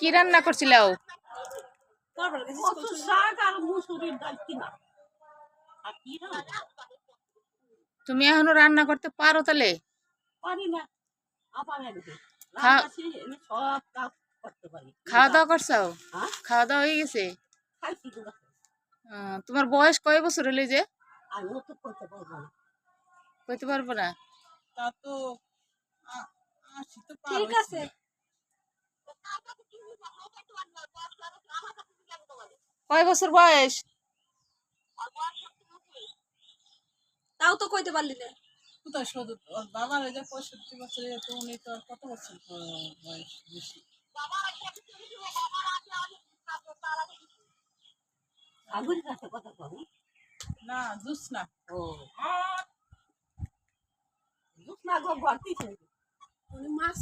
কি রান্না করছিলাও? তুমি এখনো রান্না করতে পারো তাহলে? খাওয়া দাওয়া করছো? খাওয়া দাওয়া হয়ে গেছে? তোমার বয়স কয় বছর হলে যে? কইতে পারবো না। ঠিক আছে। কয় বছর বয়স? তাও তো কইতে পারলি না। বাবার 65 বছরে, তো উনি তো আর কত বছর বয়স বেশি। না জুস না। মাছ